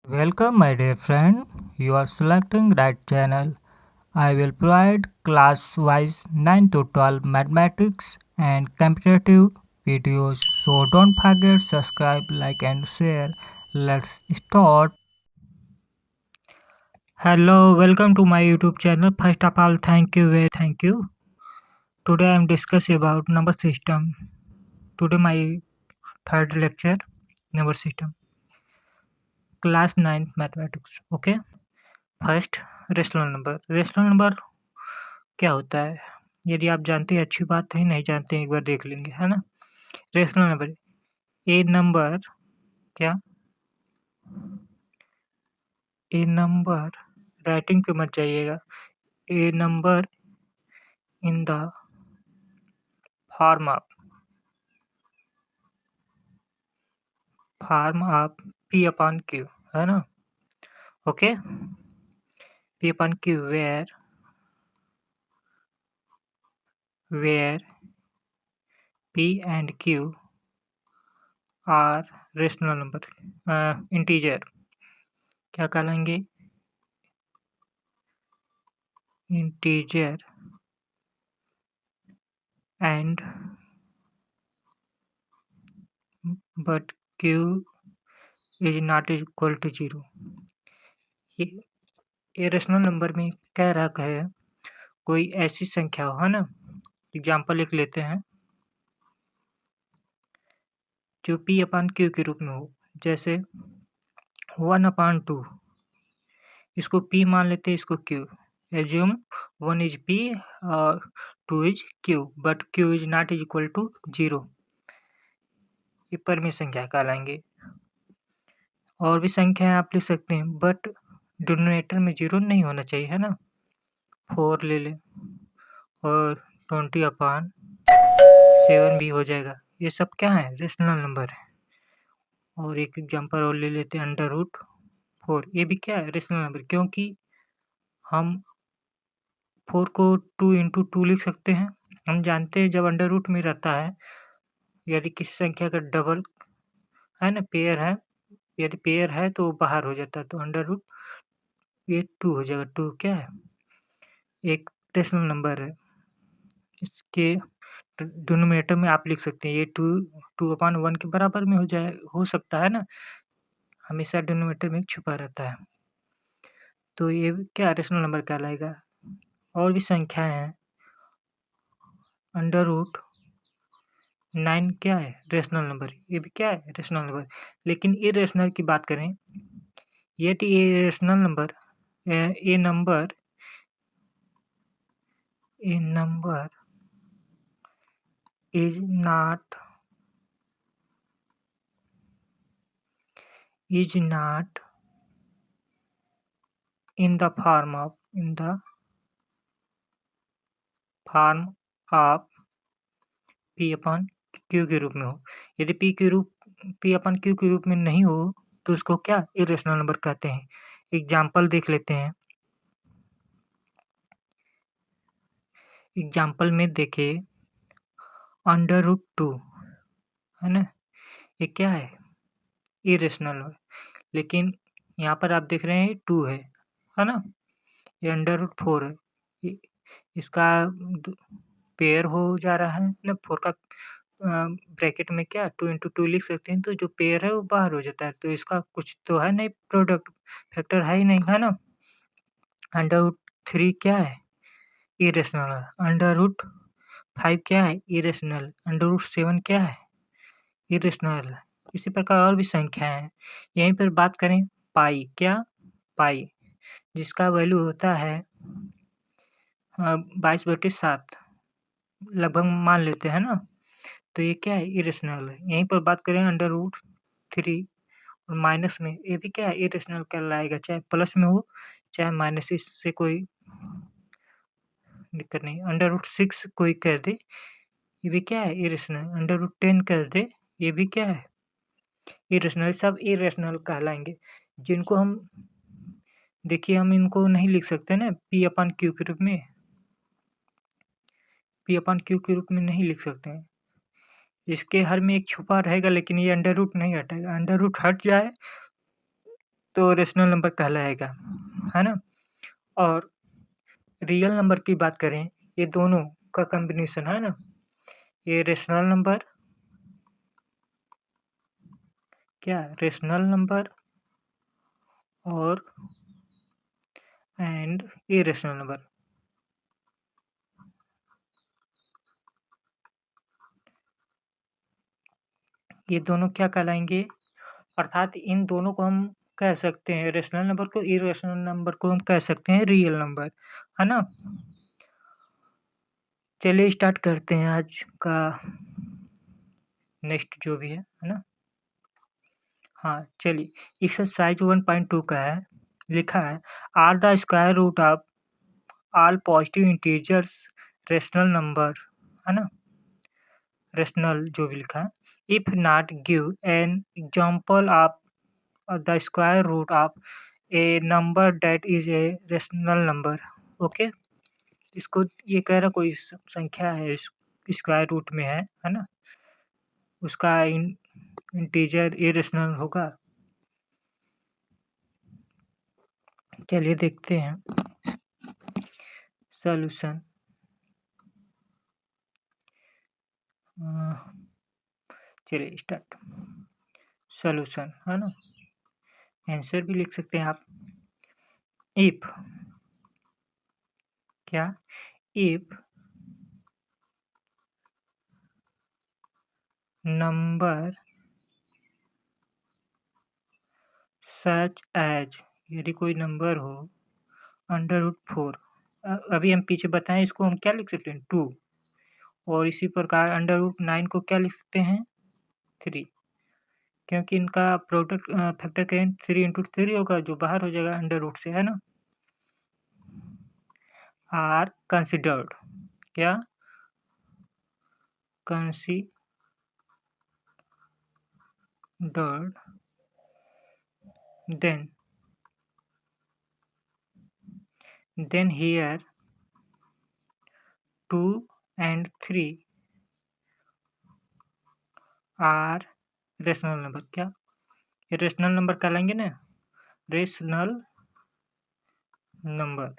Welcome my dear friend, you are selecting right channel. I will provide class-wise 9 to 12 mathematics and competitive videos. So don't forget subscribe, like and share. Let's start. Hello, welcome to my YouTube channel. First of all, thank you. Today I am discussing about number system. Today my third lecture, number system. Class 9 mathematics. Okay. First rational number क्या होता है? यदि आप जानते हैं अच्छी बात है, नहीं जानते हैं एक बार देख लेंगे, है ना? रेशनल नंबर ए नंबर क्या? ए नंबर राइटिंग पे मत जाइएगा। A number in the form of P upon Q, है ना? Okay, P upon Q where P and Q are rational number integer क्या कहलाएंगे? Integer and but Q is not equal to 0। ये rational number में कह रहा है कोई ऐसी संख्या हो, है ना? एग्जाम्पल लिख लेते हैं, जो पी अपान क्यू के रूप में हो। जैसे 1/2, इसको पी मान लेते हैं, इसको क्यू। एज्यूम 1 इज पी और 2 is Q, but Q is not is equal to 0। ये परिमेय संख्या कहलाएंगे। और भी संख्याएं आप लिख सकते हैं, बट डिनोमिनेटर में 0 नहीं होना चाहिए, है ना? 4 ले लें और 20/7 भी हो जाएगा। ये सब क्या है? रेशनल नंबर है। और एक एग्जांपल और ले लेते हैं, √4। ये भी क्या है? रेशनल नंबर, क्योंकि हम 4 को 2 × 2 लिख सकते हैं। हम जानते हैं जब अंडर रूट में रहता है, यदि किसी संख्या का डबल है ना, पेयर है, यदि पेयर है तो बाहर हो जाता है, तो अंडर रूट ये 2 हो जाएगा। 2 क्या है? एक रेशनल नंबर है। इसके डिनोमिनेटर में आप लिख सकते हैं, ये 2/1 के बराबर में हो सकता है ना? हमेशा डिनोमिनेटर में छुपा रहता है। तो ये क्या रेशनल नंबर कहलाएगा। और भी संख्याएं हैं, √9 क्या है? Rational number. ये भी क्या है? Rational number. लेकिन इरेशनल की बात करें, यदि ये rational number A number is not in the form of p upon q के रूप में हो। यदि p upon q के रूप में नहीं हो तो उसको क्या? इरेशनल नंबर कहते हैं। एग्जाम्पल देख लेते हैं। एग्जाम्पल में देखिए, √2 है ना, ये क्या है? इरेशनल है। लेकिन यहाँ पर आप देख रहे हैं 2 है ना? ये √4 है। इसका पेयर हो जा रहा है ना, 4 का ब्रैकेट में क्या 2 × 2 लिख सकते हैं, तो जो पेयर है वो बाहर हो जाता है। तो इसका कुछ तो है नहीं, प्रोडक्ट फैक्टर है ही नहीं, है ना? √3 क्या है? इरेशनल है। √5 क्या है? इरेशनल। √7 क्या है? इरेशनल। इसी प्रकार और भी संख्याएं हैं। यहीं पर बात करें पाई, क्या? पाई, जिसका वैल्यू होता है 22/7 लगभग मान लेते हैं ना, तो ये क्या है? इरेशनल है। यहीं पर बात करें √3 और माइनस में, ये भी क्या है? इरेशनल कहलाएगा, चाहे प्लस में हो चाहे माइनस, इससे कोई दिक्कत नहीं। √6 कोई कर दे, ये भी क्या है? इरेशनल। √10 कर दे, ये भी क्या है? इरेशनल। सब इरेशनल कहलाएंगे, जिनको हम देखिए, हम इनको नहीं लिख सकते ना p अपॉन q के रूप में। p अपॉन q के रूप में नहीं लिख सकते हैं। इसके हर में एक छुपा रहेगा, लेकिन ये अंडर रूट नहीं हटेगा। अंडर रूट हट जाए तो रेशनल नंबर कहलाएगा, है ना? और रियल नंबर की बात करें, ये दोनों का कॉम्बिनेशन है ना, ये रेशनल नंबर क्या रेशनल नंबर और एंड इरेशनल नंबर, ये दोनों क्या कहलाएंगे? अर्थात इन दोनों को हम कह सकते हैं, रेशनल नंबर को, इरेशनल नंबर को हम कह सकते हैं रियल नंबर, है ना? चलिए स्टार्ट करते हैं आज का नेक्स्ट जो भी है ना? हाँ चलिए, एक्सरसाइज 1.2 का है, लिखा है are the square root of all positive integers rational number, है ना? रेशनल जो भी लिखा है, if not give an example of the square root of a number that is a rational number. Okay, इसको ये कह रहा कोई संख्या है स्क्वायर रूट में है ना, उसका इंटीजर इरेशनल होगा। चलिए देखते हैं सॉल्यूशन। चलिए स्टार्ट। सॉल्यूशन है ना, आंसर भी लिख सकते हैं आप। इफ क्या, इफ नंबर सच एज, यदि कोई नंबर हो √4, अभी हम पीछे बताएं इसको हम क्या लिख सकते हैं 2, और इसी प्रकार √9 को क्या लिख सकते हैं 3, क्योंकि इनका प्रोडक्ट फैक्टर करें 3 × 3 होगा जो बाहर हो जाएगा √ से, है ना? आर कंसिडर्ड क्या, considered then here 2 and 3 are rational number, क्या ये रेशनल नंबर कहलाएंगे ना, rational number.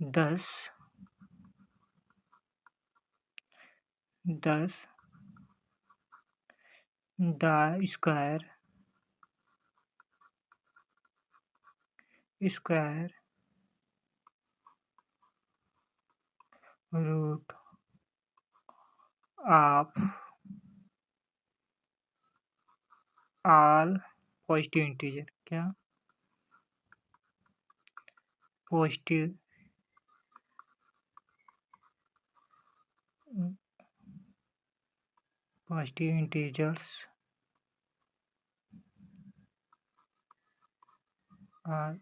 10 the square root of all positive integer, क्या positive integers are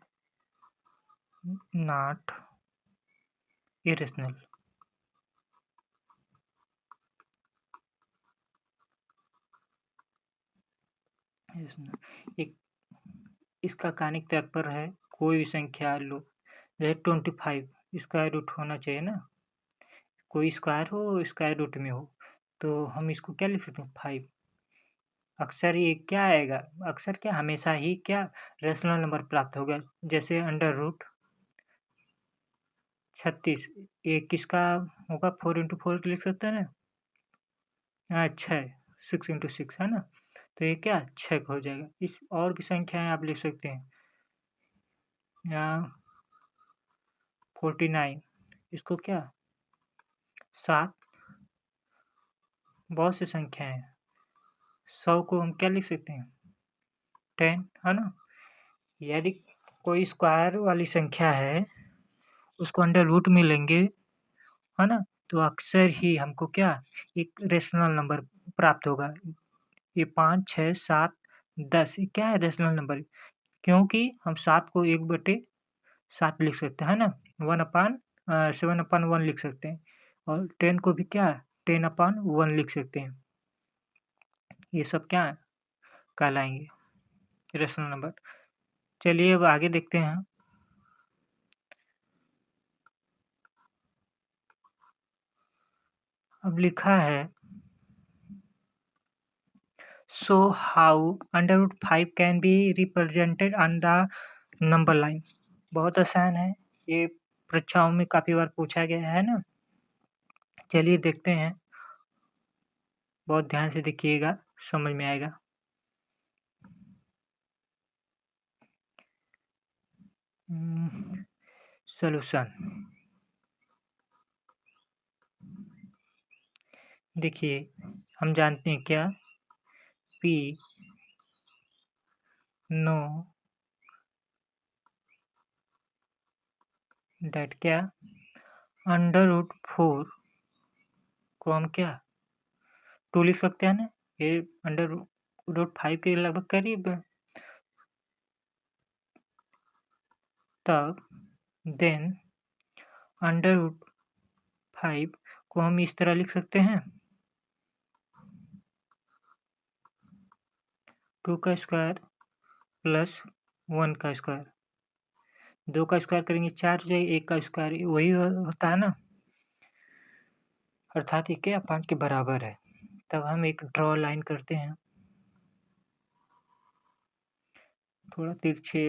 not irrational. एक इसका कहानिक तात्पर्य है, कोई भी संख्या लो, जैसे 25 स्क्वायर रूट होना चाहिए ना, कोई स्क्वायर हो स्क्वायर रूट में हो, तो हम इसको क्या लिख सकते हैं 5। अक्सर ये क्या आएगा, अक्सर क्या हमेशा ही क्या रेशनल नंबर प्राप्त होगा, जैसे √36, ये किसका होगा 4 × 4 लिख सकते हैं ना, 6 6 × 6 है ना, तो ये क्या 6 हो जाएगा। इस और भी संख्याएं आप लिख सकते हैं, 49, इसको क्या 7, बहुत सी संख्याएं हैं, 100 को हम क्या लिख सकते हैं 10, है ना? यदि कोई स्क्वायर वाली संख्या है उसको √ में लेंगे, है ना, तो अक्सर ही हमको क्या एक रेशनल नंबर प्राप्त होगा। ये 5, 6, 7, 10 ये क्या है रेशनल नंबर, क्योंकि हम 7 को 1/7 लिख सकते हैं ना, 7/1 लिख सकते हैं, और 10 को भी क्या 10/1 लिख सकते हैं। ये सब क्या कहलाएंगे रेशनल नंबर। चलिए अब आगे देखते हैं। अब लिखा है So how under root 5 can be represented on the number line? बहुत आसान है, ये परीक्षाओं में काफ़ी बार पूछा गया है ना। चलिए देखते हैं, बहुत ध्यान से देखिएगा, समझ में आएगा। सॉल्यूशन देखिए, हम जानते हैं क्या, P नो डेट क्या, अंडर रूट 4 को हम क्या 2 लिख सकते हैं ना, ये अंडर रूट 5 के लगभग करीब है। तब देन अंडर रूट 5 को हम इस तरह लिख सकते हैं, 2 का स्क्वायर प्लस 1 का स्क्वायर, 2 का स्क्वायर करेंगे 4 हो जाएगा, 1 का स्क्वायर वही होता है ना, अर्थात ये क्या 5 के बराबर है। तब हम एक ड्रॉ लाइन करते हैं, थोड़ा तिरछे,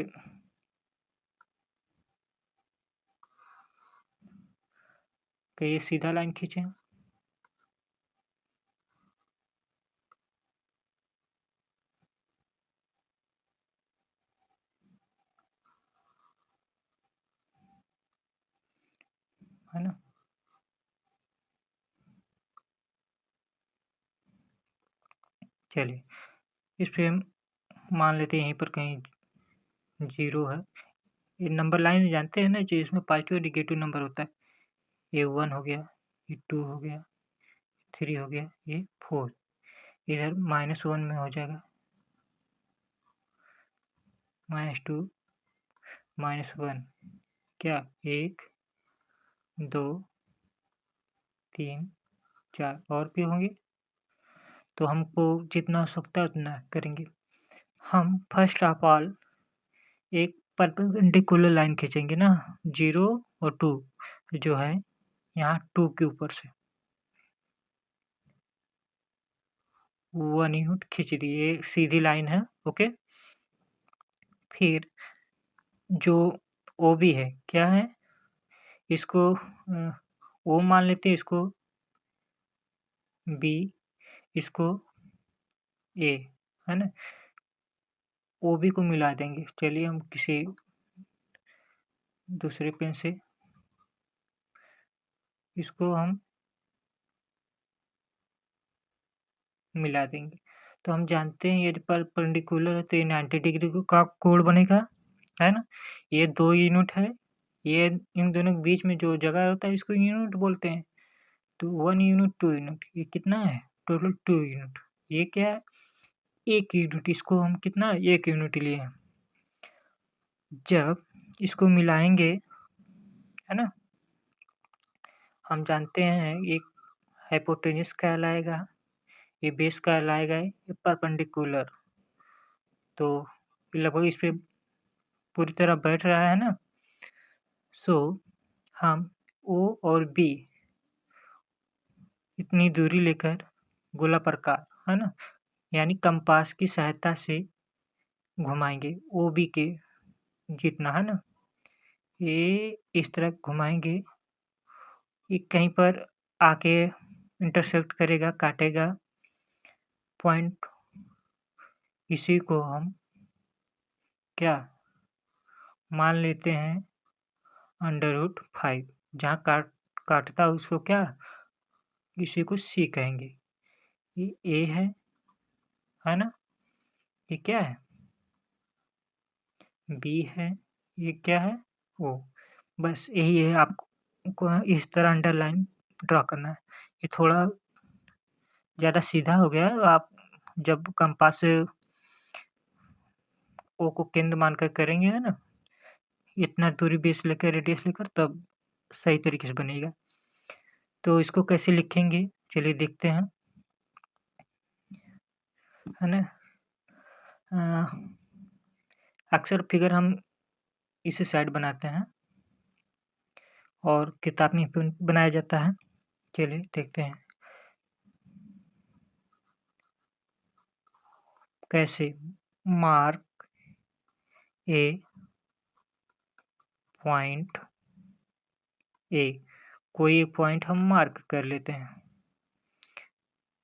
ये सीधा लाइन खींचे, है ना। चलिए इस पे हम मान लेते हैं यहीं पर कहीं 0 है। ये नंबर लाइन जानते हैं ना, जो इसमें पॉजिटिव और नेगेटिव नंबर होता है, ये 1 हो गया, ये 2 हो गया, 3 हो गया, ये 4, इधर -1 में हो जाएगा, -2 -1 क्या 1 2 3 4 और भी होंगे, तो हमको जितना हो सकता है उतना करेंगे। हम फर्स्ट ऑफ ऑल एक परपेंडिकुलर लाइन खींचेंगे ना, 0 और 2 जो है यहाँ 2 के ऊपर से 1 यूनिट खींच दिए, सीधी लाइन है, ओके। फिर जो ओ बी है क्या है, इसको ओ मान लेते हैं, इसको बी, इसको ए, है ना, ओ बी को मिला देंगे। चलिए हम किसी दूसरे पेन से इसको हम मिला देंगे। तो हम जानते हैं यदि परपेंडिकुलर है तो ये 90 डिग्री का कोण बनेगा, है ना। ये 2 यूनिट है, ये इन दोनों के बीच में जो जगह होता है इसको यूनिट बोलते हैं। तो 1 यूनिट 2 यूनिट ये कितना है, टोटल 2 यूनिट। ये क्या है 1 यूनिट, इसको हम कितना 1 यूनिट लिए हैं। जब इसको मिलाएंगे, है ना, हम जानते हैं एक हाइपोटेन्यूस कहलाएगा, ये बेस कहलाएगा, ये परपेंडिकुलर, तो लगभग इस पे पूरी तरह बैठ रहा है ना। सो हम ओ और बी इतनी दूरी लेकर गोला प्रकार, है ना, यानी कंपास की सहायता से घुमाएंगे ओ बी के जितना, है ना, ये इस तरह घुमाएंगे, ये कहीं पर आके इंटरसेक्ट करेगा, काटेगा पॉइंट, इसी को हम क्या मान लेते हैं अंडर रूट 5, जहाँ काटता है उसको क्या, इसी को सी कहेंगे। ये ए है ना, ये क्या है बी है, ये क्या है ओ। बस यही है, आपको इस तरह अंडरलाइन ड्रा करना है। ये थोड़ा ज़्यादा सीधा हो गया, आप जब कंपास से ओ को केंद्र मानकर करेंगे, है ना, इतना दूरी बेस लेकर रेडियस लेकर, तब सही तरीके से बनेगा। तो इसको कैसे लिखेंगे चलिए देखते हैं, है ना। अक्सर फिगर हम इसी साइड बनाते हैं और किताब में भी बनाया जाता है। चलिए देखते हैं। कैसे? मार्क ए पॉइंट ए, कोई एक पॉइंट हम मार्क कर लेते हैं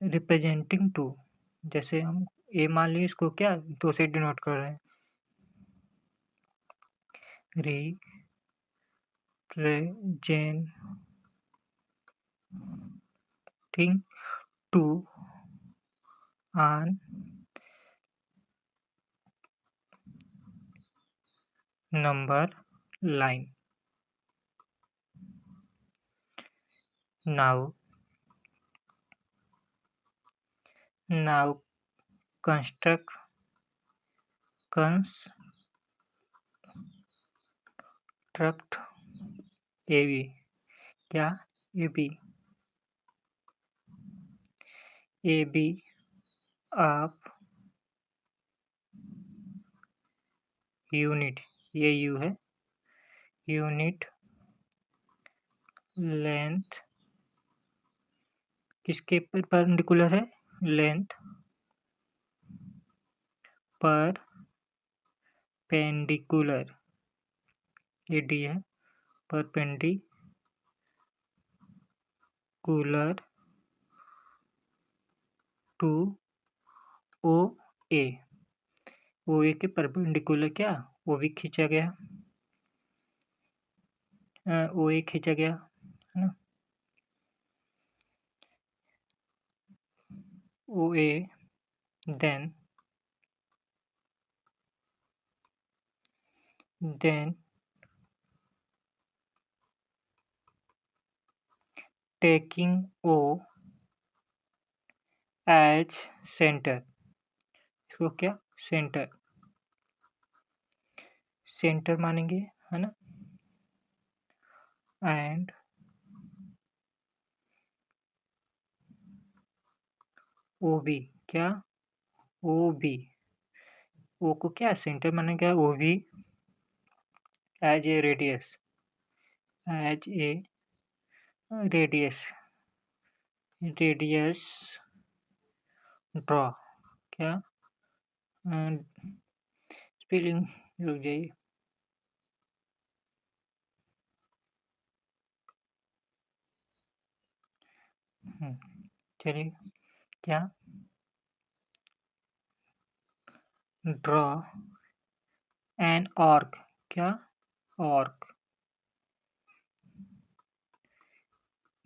रिप्रेजेंटिंग टू, जैसे हम ए मान लीजिए इसको क्या 2 से डिनोट कर रहे हैं, representing two on number line. Now construct AB, क्या AB ऑफ यूनिट, ये यू है, यूनिट लेंथ किसके परपेंडिकुलर है? लेंथ परपेंडिकुलर, ये डी है, परपेंडिकुलर टू ओ ए, ओ ए के परपेंडिकुलर क्या ओ भी खींचा गया, ओ ए खींचा गया है ना, ओ ए, then taking O as center, इसको क्या सेंटर मानेंगे है ना, एंड ओ बी, क्या ओ बी, ओ को क्या सेंटर मानेंगे, O B as a radius, radius draw, क्या स्पेलिंग रुक जाइए, चलिए, क्या ड्रॉ एन आर्क, क्या arc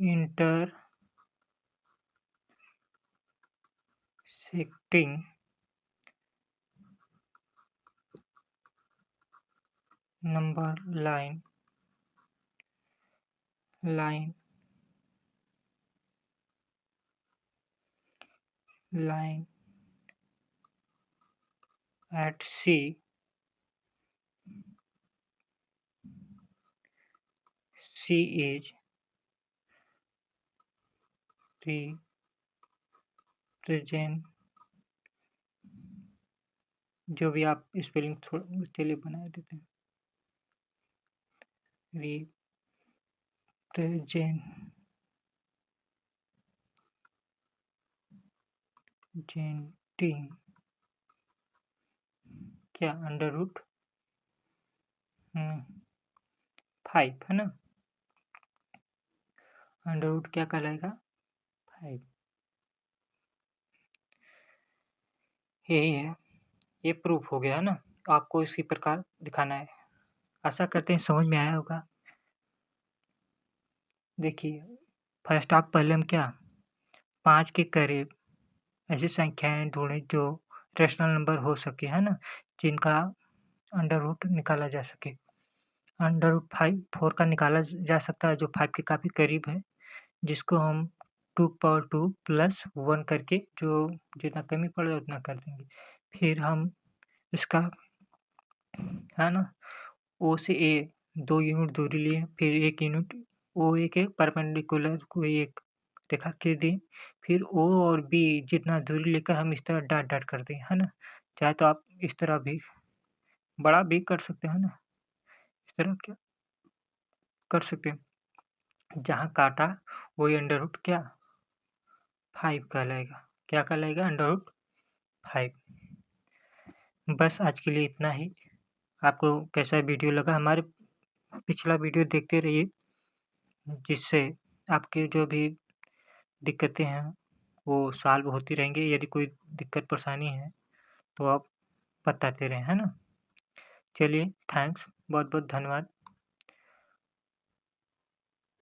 intersecting number line at C is represent, जो भी आप स्पेलिंग थोड़ा चलिए बना देते हैं, representing क्या अंडर रूट 5 है ना, अंडर रूट क्या कहलाएगा 5, यही है, ये प्रूफ हो गया है ना, आपको इसी प्रकार दिखाना है, आशा करते हैं समझ में आया होगा। देखिए फर्स्ट ऑफ पहले हम क्या 5 के करीब ऐसी संख्याएं ढूंढें जो रेशनल नंबर हो सके है ना, जिनका अंडर रूट निकाला जा सके, अंडर रूट 4 का निकाला जा सकता है जो 5 के काफ़ी करीब है, जिसको हम 2 प्लस 1 करके जो जितना कमी पड़ जाए उतना कर देंगे, फिर हम इसका है ना ओ से ए 2 यूनिट दूरी लिए, फिर 1 यूनिट ओ ए के परपेंडिकुलर कोई एक रेखा खींच दी, फिर ओ और बी जितना दूरी लेकर हम इस तरह डॉट डॉट कर दें है ना, चाहे तो आप इस तरह भी बड़ा भी कर सकते हैं ना, इस तरह क्या कर सकते हैं, जहाँ काटा वही अंडर रूट क्या 5 कहलाएगा, क्या कहलाएगा अंडर रूट 5। बस आज के लिए इतना ही। आपको कैसा वीडियो लगा? हमारे पिछला वीडियो देखते रहिए, जिससे आपके जो भी दिक्कतें हैं वो सॉल्व होती रहेंगी। यदि कोई दिक्कत परेशानी है तो आप बताते रहें, है ना? चलिए, थैंक्स, बहुत-बहुत धन्यवाद।